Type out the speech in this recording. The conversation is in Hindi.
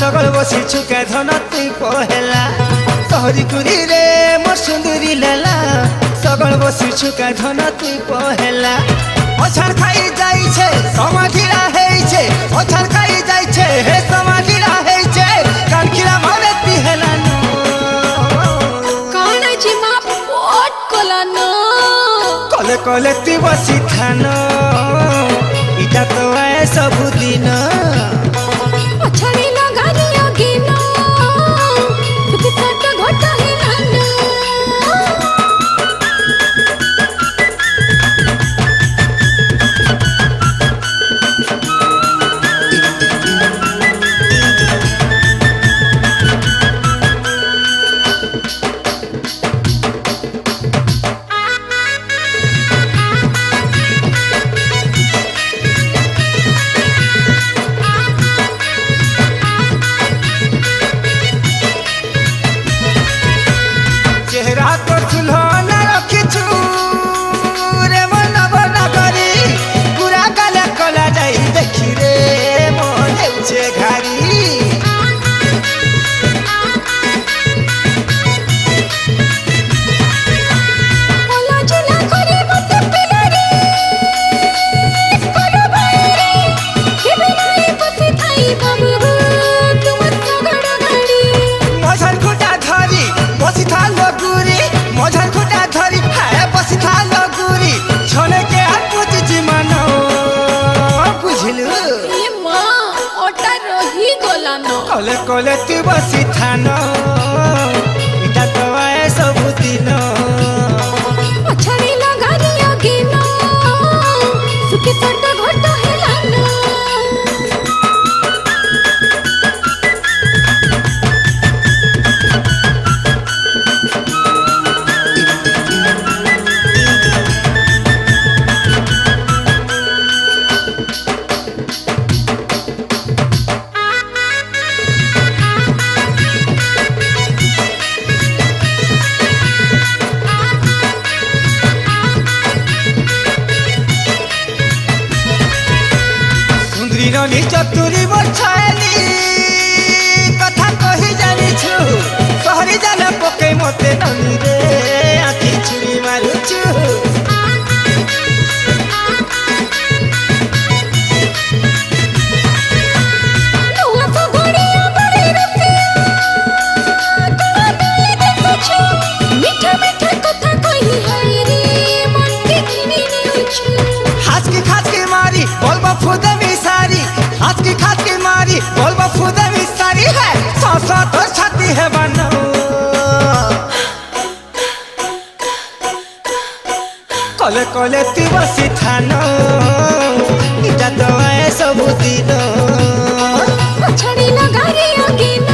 सगल बसी छुके धन तुई पहेला तोहरी कुरी रे मो सुंदरी लाला सगल बसी छुके धन तुई पहेला ओछार खाई जाई छे समाधिरा हेई छे ओछार खाई जाई छे हे समाधिरा हेई छे कानखिरा मारे तिहेला नो काना जी मा पोट कोलानो कले कले ती बसी थानो इटा तो आए सब दिन अछड़ी लगारियो गिनो तुके सट घोटा है नाना चेहरा तो चुल्हन रखिछु रे मन बना करी पूरा काले कला जाई देखी रे मन हेउछे घारी ओला जुला करे मत पिलारी करो बारी केबे नहीं बसे थाई बाबू तुम सगड़ घड़ी मझर खुटा धरी बसी थाल गुरी मझर खुटा धरी है बसी थाल गुरी छोने के हाथ पूछ जीवनो बुझलु ये माँ ओटा रही गोलानो कले कले तू बसी थानो इटा तो आए सब दिन अछड़ी लगारियो गिनो सुके सट घोटा है लानो सुंदरी रानी चतुरी बछाली कथा कही जानिछु सहरी जाने पके मते ननी रे आखि छुरी मारुछु नुआ तो घोड़िया बड़ी रसिया कला डाले देखछु मीठा मीठा कथा कही है रे मन के घिनी निउछु हाथ की मारी बोलबा फुदे मिसारी हाथ की मारी बोलबा फुदे मिसारी है सासा तो छाती है बनो कले कले ती बसी थानो इटा तो आए सब दिन अछड़ी लगारियो गिनो